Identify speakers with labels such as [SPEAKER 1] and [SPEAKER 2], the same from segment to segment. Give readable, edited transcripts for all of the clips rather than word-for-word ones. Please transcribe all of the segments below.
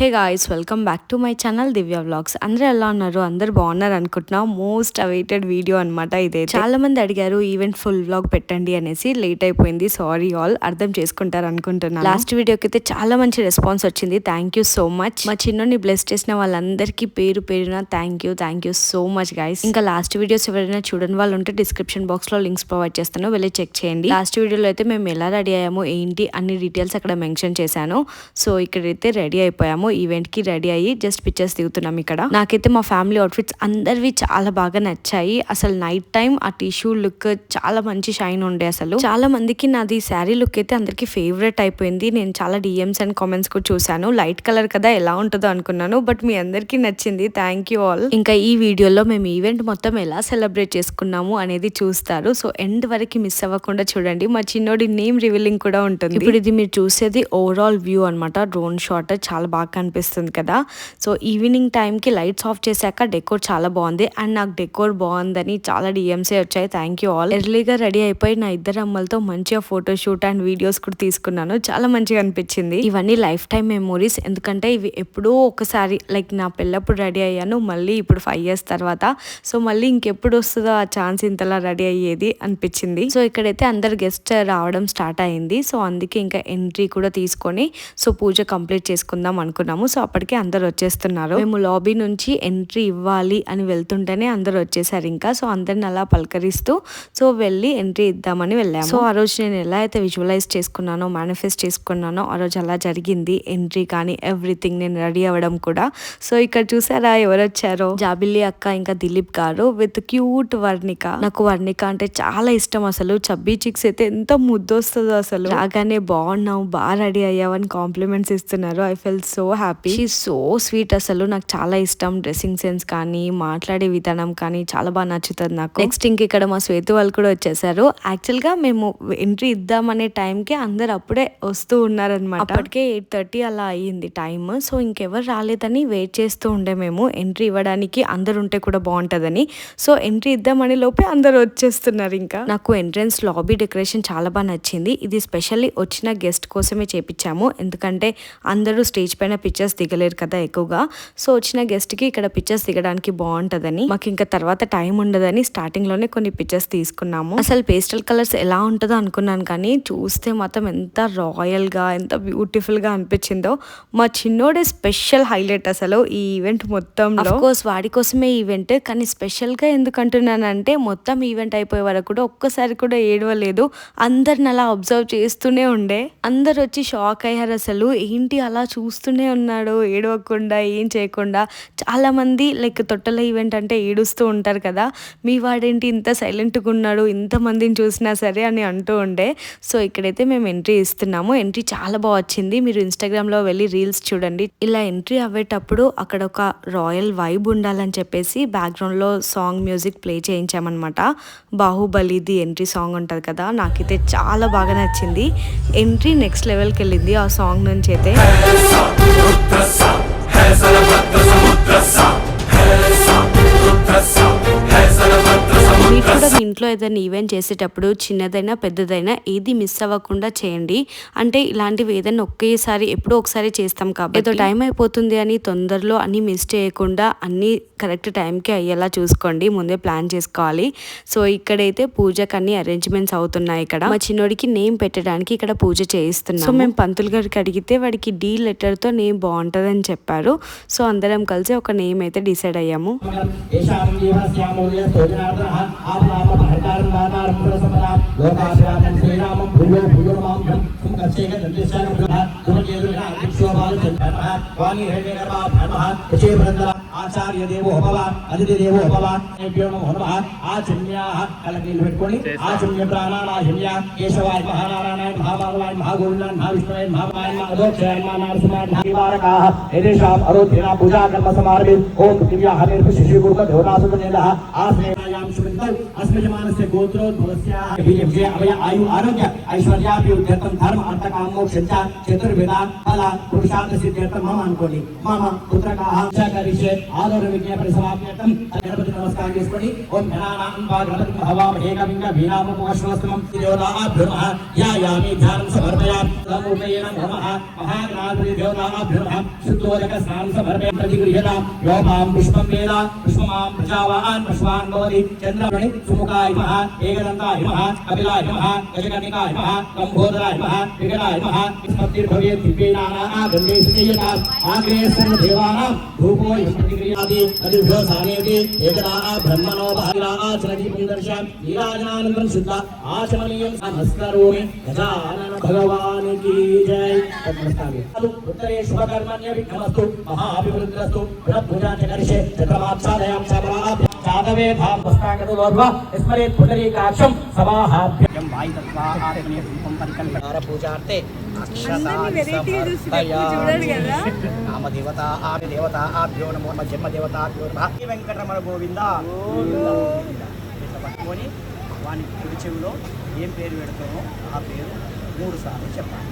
[SPEAKER 1] Hey guys, welcome back to my channel Divya vlogs. అందరూ ఎలా ఉన్నారు? అందరు బాగున్నారు అనుకుంటున్నా. మోస్ట్ అవైటెడ్ వీడియో అనమాట ఇదే. చాలా మంది అడిగారు ఈవెంట్ ఫుల్ వ్లాగ్ పెట్టండి అనేసి. లేట్ అయిపోయింది, సారీ ఆల్, అర్థం చేసుకుంటారు అనుకుంటున్నాను. లాస్ట్ వీడియోకి అయితే చాలా మంచి రెస్పాన్స్ వచ్చింది. Thank you so much. మా చిన్నోని బ్లెస్ చేసిన వాళ్ళందరికీ పేరు పేరున thank you so much guys. ఇంకా లాస్ట్ వీడియోస్ ఎవరైనా చూడని వాళ్ళు ఉంటే డిస్క్రిప్షన్ బాక్స్ లో లింక్స్ ప్రొవైడ్ చేస్తాను, వెళ్ళి చెక్ చేయండి. లాస్ట్ వీడియోలో అయితే మేము ఎలా రెడీ అయ్యామో ఏంటి అన్ని డీటెయిల్స్ అక్కడ మెన్షన్ చేశాను. సో ఇక్కడైతే రెడీ అయిపోయాము. ఈవెంట్ కి రెడీ అయ్యి జస్ట్ పిక్చర్స్ దిగుతున్నాం. ఇక్కడ నాకైతే మా ఫ్యామిలీ అవుట్ఫిట్స్ అందరివి చాలా బాగా నచ్చాయి. అసలు నైట్ టైం ఆ టిష్యూ లుక్ చాలా మంచి షైన్ ఉండే. అసలు చాలా మందికి నాది శారీ లుక్ అయితే అందరికి ఫేవరెట్ అయిపోయింది. నేను చాలా డిఎమ్స్ అండ్ కామెంట్స్ కూడా చూసాను. లైట్ కలర్ కదా ఎలా ఉంటుందో అనుకున్నాను, బట్ మీ అందరికి నచ్చింది. Thank you all. ఇంకా ఈ వీడియోలో మేము ఈవెంట్ మొత్తం ఎలా సెలబ్రేట్ చేసుకున్నాము అనేది చూస్తారు. సో ఎండ్ వరకు మిస్ అవ్వకుండా చూడండి. మా చిన్నోడి నేమ్ రివీలింగ్ కూడా ఉంటుంది. ఇప్పుడు ఇది మీరు చూసేది ఓవరాల్ వ్యూ అనమాట. డ్రోన్ షాట్ చాలా బాగా కనిపిస్తుంది కదా. సో ఈవినింగ్ టైంకి లైట్స్ ఆఫ్ చేశాక డెకోర్ చాలా బాగుంది. అండ్ నాకు డెకోర్ బాగుందని చాలా డిఎంసే వచ్చాయి. Thank you all. ఎర్లీగా రెడీ అయిపోయి నా ఇద్దరు అమ్మలతో మంచిగా ఫోటోషూట్ అండ్ వీడియోస్ కూడా తీసుకున్నాను. చాలా మంచిగా అనిపించింది. ఇవన్నీ లైఫ్ టైం మెమోరీస్. ఎందుకంటే ఇవి ఎప్పుడో ఒకసారి, లైక్ నా పెళ్ళప్పుడు రెడీ అయ్యాను, మళ్ళీ ఇప్పుడు 5 years తర్వాత. సో మళ్ళీ ఇంకెప్పుడు వస్తుందో ఆ ఛాన్స్ ఇంతలా రెడీ అయ్యేది అనిపించింది. సో ఇక్కడైతే అందరు గెస్ట్ రావడం స్టార్ట్ అయింది. సో అందుకే ఇంకా ఎంట్రీ కూడా తీసుకొని సో పూజ కంప్లీట్ చేసుకుందాం అనుకున్నాము. సో అప్పటికే అందరు వచ్చేస్తున్నారు. మేము లాబీ నుంచి ఎంట్రీ ఇవ్వాలి అని వెళ్తుంటేనే అందరు వచ్చేసారు ఇంకా. సో అందరిని అలా పలకరిస్తూ సో వెళ్ళి ఎంట్రీ ఇద్దామని వెళ్ళాము. సో ఆ రోజు నేను ఎలా అయితే విజువలైజ్ చేసుకున్నానో, మేనిఫెస్ట్ చేసుకున్నానో ఆ రోజు అలా జరిగింది. ఎంట్రీ కానీ ఎవ్రీథింగ్, నేను రెడీ అవ్వడం కూడా. సో ఇక్కడ చూసారా ఎవరు వచ్చారో? జాబిల్లి అక్క ఇంకా దిలీప్ గారు విత్ క్యూట్ వర్ణిక. నాకు వర్ణిక అంటే చాలా ఇష్టం. అసలు చబ్బీ చిక్స్ అయితే ఎంత ముద్దు వస్తుందో. అసలు రాగానే బాగున్నావు, బాగా రెడీ అయ్యావని కాంప్లిమెంట్స్ ఇస్తున్నారు. I full so happy. She so sweet. అసలు నాకు చాలా ఇష్టం. డ్రెస్సింగ్ సెన్స్ కానీ మాట్లాడే విధానం కానీ చాలా బాగా నచ్చుతుంది నాకు. నెక్స్ట్ ఇంక ఇక్కడ మా శ్వేత వాళ్ళు కూడా వచ్చేసారు. యాక్చువల్ గా మేము ఎంట్రీ ఇద్దామనే టైంకి అందరు అప్పుడే వస్తూ ఉన్నారనమాట. అప్పటికే 8:30 అలా అయ్యింది టైమ్. సో ఇంకెవరు రాలేదని వెయిట్ చేస్తూ ఉండే మేము ఎంట్రీ ఇవ్వడానికి. అందరు ఉంటే కూడా బాగుంటుందని. సో ఎంట్రీ ఇద్దామని లోపే అందరు వచ్చేస్తున్నారు. ఇంకా నాకు ఎంట్రన్స్ లాబీ డెకరేషన్ చాలా బాగా నచ్చింది. ఇది స్పెషల్లీ వచ్చిన గెస్ట్ కోసమే చేపించాము. ఎందుకంటే అందరూ స్టేజ్ పైన పిక్చర్స్ దిగలేరు కదా ఎక్కువగా. సో వచ్చిన గెస్ట్ కి ఇక్కడ పిక్చర్స్ దిగడానికి బాగుంటదని, మాకు ఇంకా తర్వాత టైం ఉండదని స్టార్టింగ్ లోనే కొన్ని పిక్చర్స్ తీసుకున్నాము. అసలు పేస్టల్ కలర్స్ ఎలా ఉంటుందో అనుకున్నాను, కానీ చూస్తే మాత్రం ఎంత రాయల్ గా, ఎంత బ్యూటిఫుల్ గా అనిపించిందో. మా చిన్నోడే స్పెషల్ హైలైట్ అసలు ఈ ఈవెంట్ మొత్తంలో. ఆఫ్ కోర్స్ వాడి కోసమే ఈవెంట్, కానీ స్పెషల్ గా ఎందుకు అంటున్నానంటే మొత్తం ఈవెంట్ అయిపోయే వరకు కూడా ఒక్కసారి కూడా ఏడవలేదు. అందరిని అలా అబ్జర్వ్ చేస్తూనే ఉండే. అందరు వచ్చి షాక్ అయ్యారు. అసలు ఏంటి అలా చూస్తూనే ఉన్నాడు ఏడవకుండా, ఏం చేయకుండా. చాలా మంది లైక్ తొట్టల ఈవెంట్ అంటే ఏడుస్తూ ఉంటారు కదా, మీ వాడేంటి ఇంత సైలెంట్గా ఉన్నాడు ఇంతమందిని చూసినా సరే అని అంటూ ఉండే. సో ఇక్కడైతే మేము ఎంట్రీ ఇస్తున్నాము. ఎంట్రీ చాలా బాగా వచ్చింది. మీరు ఇన్స్టాగ్రామ్లో వెళ్ళి రీల్స్ చూడండి. ఇలా ఎంట్రీ అవ్వేటప్పుడు అక్కడ ఒక రాయల్ వైబ్ ఉండాలని చెప్పేసి బ్యాక్గ్రౌండ్లో సాంగ్ మ్యూజిక్ ప్లే చేయించామన్నమాట. బాహుబలిది ఎంట్రీ సాంగ్ ఉంటుంది కదా, నాకైతే చాలా బాగా నచ్చింది. ఎంట్రీ నెక్స్ట్ లెవెల్కి వెళ్ళింది ఆ సాంగ్ నుంచి అయితే. మీరు కూడా మీ ఇంట్లో ఏదైనా ఈవెంట్ చేసేటప్పుడు చిన్నదైనా పెద్దదైనా ఏది మిస్ అవ్వకుండా చేయండి. అంటే ఇలాంటివి ఏదైనా ఒకేసారి ఎప్పుడో ఒకసారి చేస్తాం కాబట్టి ఏదో టైం అయిపోతుంది అని తొందరలో అన్ని మిస్ చేయకుండా అన్ని కరెక్ట్ టైంకి అయ్యేలా చూసుకోండి. ముందే ప్లాన్ చేసుకోవాలి. సో ఇక్కడైతే పూజకు అన్ని అరేంజ్మెంట్స్ అవుతున్నాయి. ఇక్కడ మా చిన్నోడికి నేమ్ పెట్టడానికి ఇక్కడ పూజ చేయిస్తున్నాం. సో మేము పంతులు గారికి అడిగితే వాడికి డి లెటర్ తో నేమ్ బాగుంటుందని చెప్పారు. సో అందరం కలిసి ఒక నేమ్ అయితే డిసైడ్ అయ్యాము.
[SPEAKER 2] ఆచార్య దేవో భవ అతిథి దేవో భవ ఆచమ్యాః కలకీలు పెట్టుకోండి. ఆచమ్య ప్రాణానాయమ్య కేశవాయ మహానారాయణాయ మహామాధవాయ మహాగోవిందాయ మహావిష్ణువాయ మహామాయ అదోక్షయాయ నరసింహాయ నివారకాః ఏదేషాం అరోధ్యనా పూజా కర్మ సమారభే ఓం దివ్యా హరిర్భ శిశుగురుక దేవతాసుతనేలః ఆస్నేయాం సుమితం అస్మయమానస్య గోత్రోద్భవస్య విజయ అభయ ఆయు ఆరోగ్య ఐశ్వర్యాభివృద్ధ్యర్థం ధర్మ అర్థ కామ మోక్ష చతుర్విధ ఫల పురుషార్థ సిద్ధ్యర్థం మమ అనుకోండి. మమ పుత్రకాః చ కరిష్యే ఆదర విజ్ఞాన పరిసమాప్యతం గణపతి నమస్కారం చేసుకోండి. ఓం గణానాం వా గణపతి హవామహే కవిం వీణాముపశ్రవస్తమం దేవతాభ్యో నమః యాయామి ధ్యానం సమర్పయామి సమూర్తయేన నమః మహాగణాధిపతి దేవతాభ్యో నమః శుద్ధోదక స్నానం సమర్పయామి ప్రతిగృహ్యతాం యోపాం పుష్పం వేద పుష్పమాం ప్రజావాన్ పుష్పాన్ భవతి చంద్రమణి సుముఖాయ నమః ఏకదంతాయ నమః కపిలాయ నమః గజకర్ణికాయ నమః లంబోదరాయ నమః వికటాయ నమః విస్మర్తిర్భవేత్ దివ్యేనానా గంగే సుజయతాం ఆగ్రే సర్వ దేవానాం ధూపో ప్రతిక్రియాది అదిభ్యో సానేతి ఏకదా బ్రహ్మణో భాగిరాచరతి పుందర్శాం నీరాజనానందం శుద్ధ ఆచమనీయం నమస్కరోమి గజానన భగవానికి జై. నమస్కారం. ఉత్తరే శుభకర్మణ్య విఘ్నమస్తు మహాభివృద్ధిరస్తు పునఃపూజాంచ కరిష్యే చక్రమాక్షాదయాం చపరాభ్య జాతవే ధాం పుస్తకతోర్వ స్మరేత్ పుండరీకాక్షం సమాహాభ్యం వాయుతత్వా ఆత్మనే రూపం పరికల్పన పూజార్తే నామదేవత ఆది దేవత ఆభ్యో నమో జన్మ దేవతాభ్యో నమః వెంకటరమణ గోవింద ఇట్లా పట్టుకొని వాని కుడి చెవిలో ఏం పేరు పెడతామో ఆ పేరు 3 సార్లు చెప్పాలి.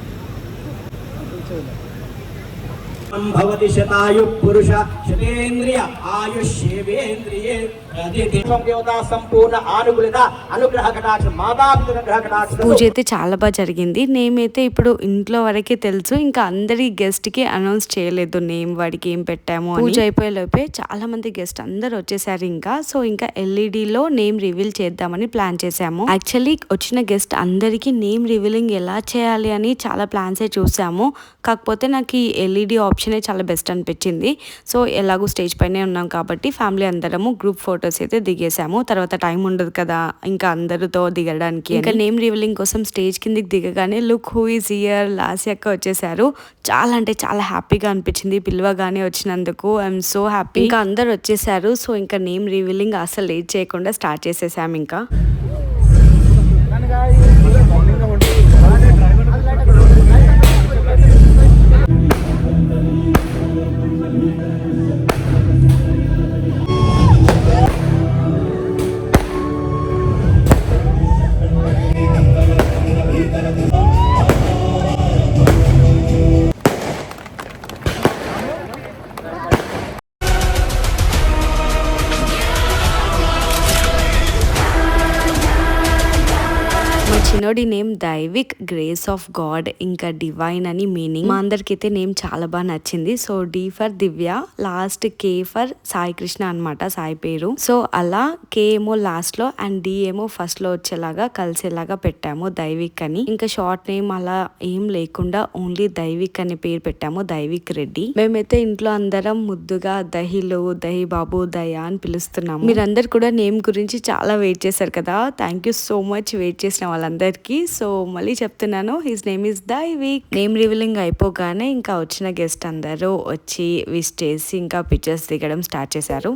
[SPEAKER 2] భవతి శతాయు పురుష శతేంద్రియ ఆయుష్యేవేంద్రియే ప్రతిదేవం దేవతా సంపూర్ణ అనుకూలత అనుగ్రహ కటాక్ష మాతాపితృ కటాక్ష.
[SPEAKER 1] పూజ అయితే చాలా బాగా జరిగింది. నేమ్ అయితే ఇప్పుడు ఇంట్లో వరకే తెలుసు, ఇంకా అందరి గెస్ట్ కి అనౌన్స్ చేయలేదు నేమ్ వాడికి ఏం పెట్టాము. పూజ అయిపోయే లోపే చాలా మంది గెస్ట్ అందరు వచ్చేసారు. ఇంకా ఎల్ఈడిలో నేమ్ రివీల్ చేద్దామని ప్లాన్ చేసాము. యాక్చువల్లీ వచ్చిన గెస్ట్ అందరికి నేమ్ రివీలింగ్ ఎలా చేయాలి అని చాలా ప్లాన్స్ చూసాము. కాకపోతే నాకు ఈ ఎల్ఈడి ఆప్షనే చాలా బెస్ట్ అనిపించింది. సో ఎలాగో స్టేజ్ పైనే ఉన్నాం కాబట్టి ఫ్యామిలీ అందరము గ్రూప్ ఫొటోస్ అయితే దిగేసాము. తర్వాత టైం ఉండదు కదా ఇంకా అందరితో దిగడానికి. ఇంకా నేమ్ రివీలింగ్ కోసం స్టేజ్ కిందకి దిగగానే లుక్ హూ ఈజ్ హియర్ లాస్యక్క వచ్చేసారు. చాలా అంటే చాలా హ్యాపీగా అనిపించింది పిలవగానే వచ్చినందుకు. I'm so happy. ఇంకా అందరు వచ్చేసారు. సో ఇంకా నేమ్ రివీలింగ్ అసలు లేట్ చేయకుండా స్టార్ట్ చేసేసాము. ఇంకా చిన్నోడి name Daivik, grace of God, ఇంకా డివైన్ అని మీనింగ్. మా అందరికైతే నేమ్ చాలా బాగా నచ్చింది. So D for Divya, last K for Sai Krishna అనమాట సాయి పేరు. సో అలా కే ఏమో లాస్ట్ లో అండ్ డి ఏమో ఫస్ట్ లో వచ్చేలాగా కలిసేలాగా పెట్టాము దైవిక్ అని. ఇంకా షార్ట్ నేమ్ అలా ఏం లేకుండా ఓన్లీ దైవిక్ అనే పేరు పెట్టాము, దైవిక్ రెడ్డి. మేమైతే ఇంట్లో అందరం ముద్దుగా దహిలు, దహి బాబు, దయ అని పిలుస్తున్నాము. మీరందరు కూడా నేమ్ గురించి చాలా వెయిట్ చేశారు కదా. Thank you so much wait చేసిన వాళ్ళందరికీ. సో మళ్ళీ చెప్తున్నాను, his name is Daivik. Name revealing అయిపోగానే ఇంకా వచ్చిన గెస్ట్ అందరూ వచ్చి విష్ చేసి ఇంకా పిక్చర్స్ దిగడం స్టార్ట్ చేశారు.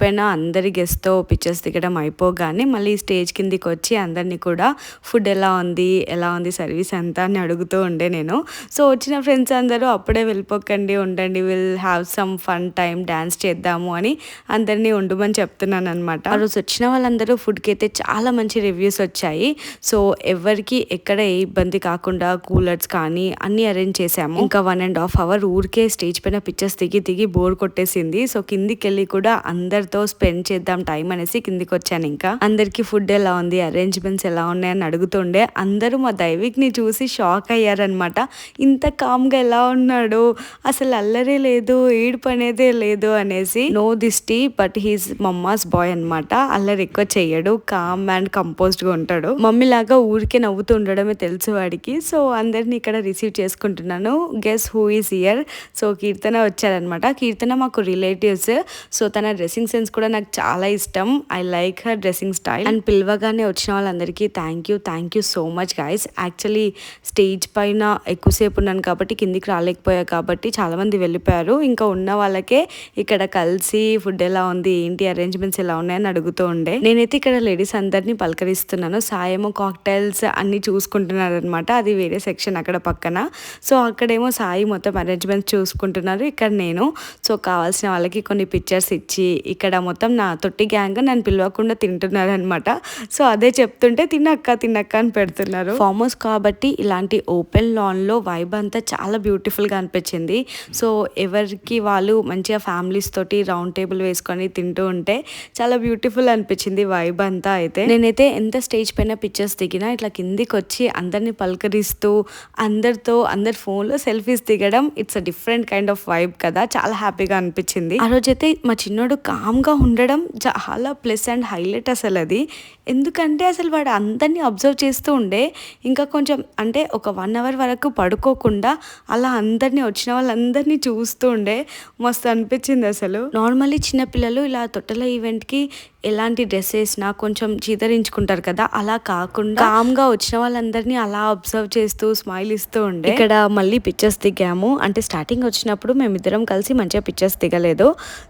[SPEAKER 1] పైన అందరి గెస్ట్తో పిక్చర్స్ దిగడం అయిపోగానే మళ్ళీ స్టేజ్ కిందికి వచ్చి అందరినీ కూడా ఫుడ్ ఎలా ఉంది సర్వీస్ అంతా అని అడుగుతూ ఉండే నేను. సో వచ్చిన ఫ్రెండ్స్ అందరూ అప్పుడే వెళ్ళిపోకండి, ఉండండి, will have some fun time, dance చేద్దాము అని అందరినీ ఉండమని చెప్తున్నాను అనమాట. ఆ రోజు వచ్చిన వాళ్ళందరూ ఫుడ్కి అయితే చాలా మంచి రివ్యూస్ వచ్చాయి. సో ఎవరికి ఎక్కడ ఏ ఇబ్బంది కాకుండా కూలర్స్ కానీ అన్ని అరేంజ్ చేసాము. ఇంకా 1.5 hours ఊరికే స్టేజ్ పైన పిక్చర్స్ దిగి బోర్ కొట్టేసింది. సో కిందికి వెళ్ళి కూడా అందరితో స్పెండ్ చేద్దాం టైం అనేసి కిందికి వచ్చాను. ఇంకా అందరికి ఫుడ్ ఎలా ఉంది, అరేంజ్మెంట్స్ ఎలా ఉన్నాయని అడుగుతుండే అందరూ మా దైవిక్ని చూసి షాక్ అయ్యారనమాట. ఇంత కామ్గా ఎలా ఉన్నాడు, అసలు అల్లరే లేదు, ఏడుపు అనేదే లేదు అనేసి. నో దిష్టి, బట్ హీస్ మమ్మాస్ బాయ్ అనమాట. అల్లరి ఎక్కువ చెయ్యడు, కామ్ అండ్ కంపోజ్డ్ గా ఉంటాడు. మమ్మీ లాగా ఊరికే నవ్వుతూ ఉండడమే తెలుసు వాడికి. సో అందరిని ఇక్కడ రిసీవ్ చేసుకుంటున్నాను. Guess who is here. So Keerthana వచ్చారనమాట. కీర్తన మాకు రిలేటివ్స్. సో తన డ్రెస్సింగ్ సెన్స్ కూడా నాకు చాలా ఇష్టం. I like her dressing style. And పిలవగానే వచ్చిన వాళ్ళందరికీ thank you so much guys. Actually stage పైన ఎక్కువసేపు ఉన్నాను కాబట్టి కిందికి రాలేకపోయా కాబట్టి చాలా మంది వెళ్ళిపోయారు. ఇంకా ఉన్న వాళ్ళకే ఇక్కడ కలిసి ఫుడ్ ఎలా ఉంది, ఏంటి అరేంజ్మెంట్స్ ఎలా ఉన్నాయని అడుగుతూ ఉండే. నేనైతే ఇక్కడ లేడీస్ అందరినీ పలకరిస్తున్నాను. సాయేమో కాక్టైల్స్ అన్ని చూసుకుంటున్నారు అనమాట. అది వేరే సెక్షన్ అక్కడ పక్కన. సో అక్కడేమో సాయి మొత్తం అరేంజ్మెంట్స్ చూసుకుంటున్నారు. ఇక్కడ నేను సో కావాల్సిన వాళ్ళకి కొన్ని పిక్చర్స్ ఇచ్చి ఇక్కడ మొత్తం నా తొట్టి గ్యాంగ్ నన్ను పిలవకుండా తింటున్నారు అనమాట. సో అదే చెప్తుంటే తినక్క అని పెడుతున్నారు. ఫామ్ హౌస్ కాబట్టి ఇలాంటి ఓపెన్ లాన్ లో వైబ్ అంతా చాలా బ్యూటిఫుల్ గా అనిపించింది. సో ఎవరికి వాళ్ళు మంచిగా ఫ్యామిలీస్ తోటి రౌండ్ టేబుల్ వేసుకొని తింటూ ఉంటే చాలా బ్యూటిఫుల్ అనిపించింది వైబ్ అంతా. అయితే నేనైతే ఎంత స్టేజ్ పైన పిక్చర్స్ దిగినా ఇట్లా కిందికి వచ్చి అందరిని పలకరిస్తూ అందరి ఫోన్లో సెల్ఫీస్ దిగడం it's a different kind of vibe కదా. చాలా హ్యాపీగా అనిపించింది. ఆ రోజైతే మా చిన్నోడు కామ్గా ఉండడం చాలా ప్లస్ అండ్ హైలైట్ అసలు అది. ఎందుకంటే అసలు వాడు అందరినీ అబ్జర్వ్ చేస్తూ ఉండే. ఇంకా కొంచెం అంటే ఒక 1 hour వరకు పడుకోకుండా అలా అందరినీ వచ్చిన వాళ్ళందరినీ చూస్తూ ఉండే. మస్తు అనిపించింది అసలు. నార్మల్లీ చిన్నపిల్లలు ఇలా తొట్టెల ఈవెంట్కి ఎలాంటి డ్రెస్ వేసినా కొంచెం చీదరించుకుంటారు కదా, అలా కాకుండా కామ్గా వచ్చిన వాళ్ళందరినీ అలా అబ్జర్వ్ చేస్తూ స్మైల్ ఇస్తూ ఉండే. ఇక్కడ మళ్ళీ పిక్చర్స్ దిగాము. అంటే స్టార్టింగ్ వచ్చినప్పుడు మేమిద్దరం కలిసి మంచిగా పిక్చర్స్ దిగలేదు.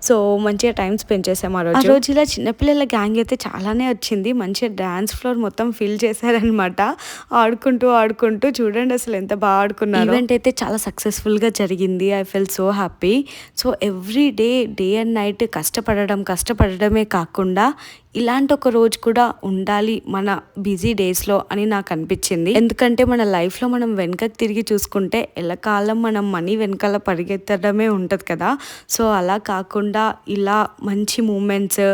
[SPEAKER 1] సో మంచిగా టైం స్పెండ్ చేసాము ఆ రోజు. ఇలా చిన్నపిల్లల గ్యాంగ్ అయితే చాలానే వచ్చింది. మంచిగా డాన్స్ ఫ్లోర్ మొత్తం ఫిల్ చేశారనమాట. ఆడుకుంటూ చూడండి అసలు ఎంత బాగా ఆడుకున్నారు. ఈవెంట్ అయితే చాలా సక్సెస్ఫుల్ గా జరిగింది. I full so happy. So every day and night కష్టపడడమే కాకుండా ఇలాంటి ఒక రోజు కూడా ఉండాలి మన బిజీ డేస్లో అని నాకు అనిపించింది. ఎందుకంటే మన లైఫ్లో మనం వెనకకి తిరిగి చూసుకుంటే ఎల్లకాలం మనం మనీ వెనకాల పరిగెత్తడమే ఉంటుంది కదా. సో అలా కాకుండా ఇలా మంచి మూమెంట్స్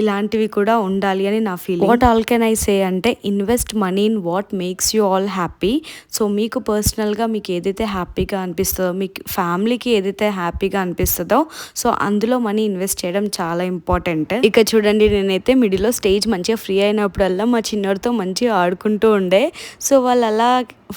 [SPEAKER 1] ఇలాంటివి కూడా ఉండాలి అని నా feeling. What all can I say అంటే invest money in what makes you all happy. So మీకు పర్సనల్గా మీకు ఏదైతే హ్యాపీగా అనిపిస్తుందో, మీకు ఫ్యామిలీకి ఏదైతే హ్యాపీగా అనిపిస్తుందో సో అందులో మనీ ఇన్వెస్ట్ చేయడం చాలా ఇంపార్టెంట్. ఇక చూడండి, నేనైతే మిడిల్లో స్టేజ్ మంచిగా ఫ్రీ అయినప్పుడల్లా మా చిన్నోడితో మంచిగా ఆడుకుంటూ ఉండే. సో వాళ్ళు అలా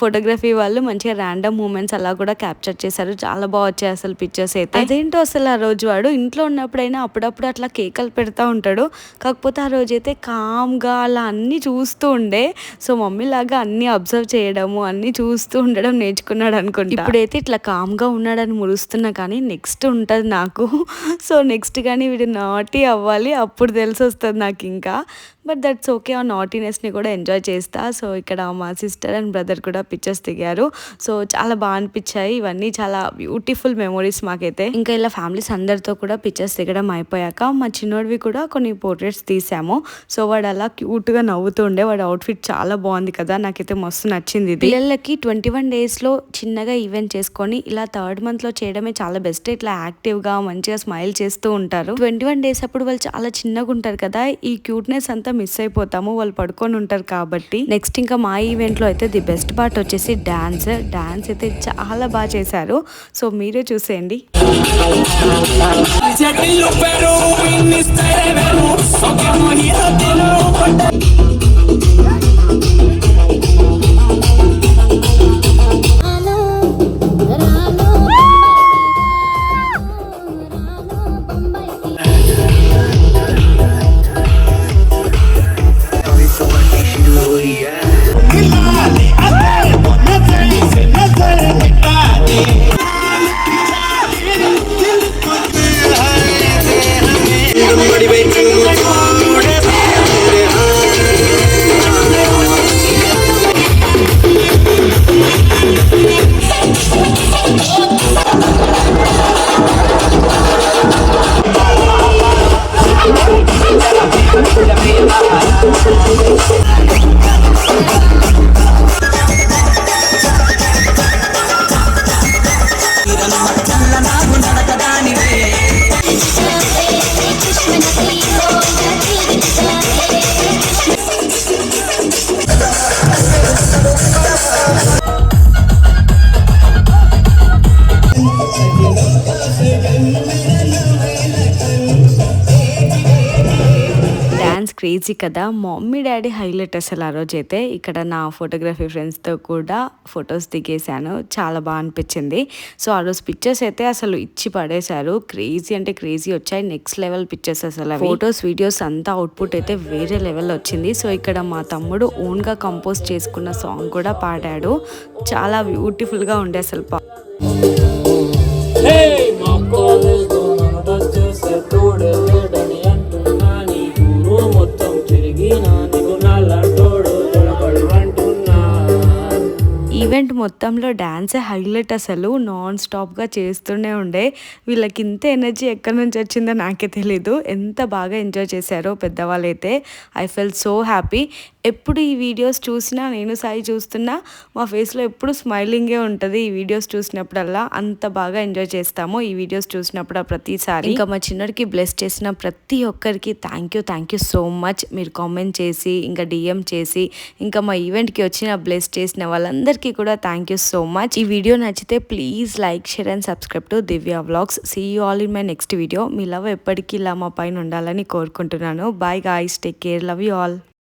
[SPEAKER 1] ఫోటోగ్రఫీ వాళ్ళు మంచిగా ర్యాండమ్ మూమెంట్స్ అలా కూడా క్యాప్చర్ చేశారు. చాలా బాగా వచ్చాయి అసలు పిక్చర్స్ అయితే. అదేంటో అసలు ఆ రోజు వాడు ఇంట్లో ఉన్నప్పుడైనా అప్పుడప్పుడు అట్లా కేకలు పెడతా ఉంటాడు. కాకపోతే ఆ రోజు అయితే కామ్గా అలా అన్నీ చూస్తూ ఉండే. సో మమ్మీ లాగా అన్నీ అబ్జర్వ్ చేయడము, అన్నీ చూస్తూ ఉండడం నేర్చుకున్నాడు అనుకుంటా. ఇప్పుడైతే ఇట్లా కామ్గా ఉన్నాడని మురుస్తున్నా, కానీ నెక్స్ట్ ఉంటుంది నాకు. సో నెక్స్ట్ కానీ వీడు నాటీ అవ్వాలి, అప్పుడు తెలిసి వస్తుంది నాకు ఇంకా. But that's okay. ఆ నాటీనెస్ని కూడా ఎంజాయ్ చేస్తా. సో ఇక్కడ మా సిస్టర్ అండ్ బ్రదర్ కూడా పిక్చర్స్ దిగారు. సో చాలా బాగా అనిపించాయి. ఇవన్నీ చాలా బ్యూటిఫుల్ మెమొరీస్ మాకైతే. ఇంకా ఇలా ఫ్యామిలీస్ అందరితో కూడా పిక్చర్స్ దిగడం అయిపోయాక మా చిన్నోడివి కూడా కొన్ని పోర్ట్రేట్స్ తీసాము. సో వాడు అలా క్యూట్గా నవ్వుతూ ఉండే. వాడు అవుట్ఫిట్ చాలా బాగుంది కదా, నాకైతే మస్తు నచ్చింది ఇది. పిల్లలకి 21 daysలో చిన్నగా ఈవెంట్ చేసుకొని ఇలా 3rd monthలో చేయడమే చాలా బెస్ట్. ఇట్లా యాక్టివ్గా మంచిగా స్మైల్ చేస్తూ ఉంటారు. 21 days అప్పుడు వాళ్ళు చాలా చిన్నగా ఉంటారు కదా, ఈ క్యూట్నెస్ అంతా మిస్ అయిపోతాము. వాళ్ళు పడుకొని ఉంటారు కాబట్టి. నెక్స్ట్ ఇంకా మా ఈవెంట్లో అయితే ది బెస్ట్ పార్ట్ వచ్చేసి డాన్స్ అయితే చాలా బాగా చేశారు. సో మీరే చూసేయండి. క్రేజీ కదా. మమ్మీ డాడీ హైలైట్ అసలు ఆ రోజైతే. ఇక్కడ నా ఫోటోగ్రఫీ ఫ్రెండ్స్తో కూడా ఫొటోస్ దిగేశాను, చాలా బాగా అనిపించింది. సో ఆ రోజు పిక్చర్స్ అయితే అసలు ఇచ్చి పడేశారు, క్రేజీ అంటే క్రేజీ వచ్చాయి, నెక్స్ట్ లెవెల్ పిక్చర్స్. అసలు ఫొటోస్ వీడియోస్ అంతా అవుట్పుట్ అయితే వేరే లెవెల్ వచ్చింది. సో ఇక్కడ మా తమ్ముడు ఓన్గా కంపోజ్ చేసుకున్న సాంగ్ కూడా పాడాడు, చాలా బ్యూటిఫుల్గా ఉండే అసలు. ఈవెంట్ మొత్తంలో డ్యాన్సే హైలైట్, అసలు నాన్ స్టాప్గా చేస్తూనే ఉండే. వీళ్ళకి ఇంత ఎనర్జీ ఎక్కడి నుంచి వచ్చిందో నాకే తెలీదు, ఎంత బాగా ఎంజాయ్ చేశారో పెద్దవాళ్ళు అయితే. I full so happy. ఎప్పుడు ఈ వీడియోస్ చూసినా, నేను సాయి చూస్తున్నా, మా ఫేస్లో ఎప్పుడు స్మైలింగే ఉంటుంది ఈ వీడియోస్ చూసినప్పుడల్లా. అంత బాగా ఎంజాయ్ చేస్తాము ఈ వీడియోస్ చూసినప్పుడు ప్రతిసారి. ఇంకా మా చిన్నడికి బ్లెస్ చేసిన ప్రతి ఒక్కరికి థ్యాంక్ యూ సో మచ్. మీరు కామెంట్ చేసి, ఇంకా డిఎం చేసి, ఇంకా మా ఈవెంట్కి వచ్చిన బ్లెస్ చేసిన వాళ్ళందరికీ కూడా థ్యాంక్ యూ సో మచ్. ఈ వీడియో నచ్చితే please like, share and subscribe to Divya vlogs. See you all in my next video. మీ లవ్ ఎప్పటికీ ఇలా మా పైన ఉండాలని కోరుకుంటున్నాను. Bye guys, take care, love you all.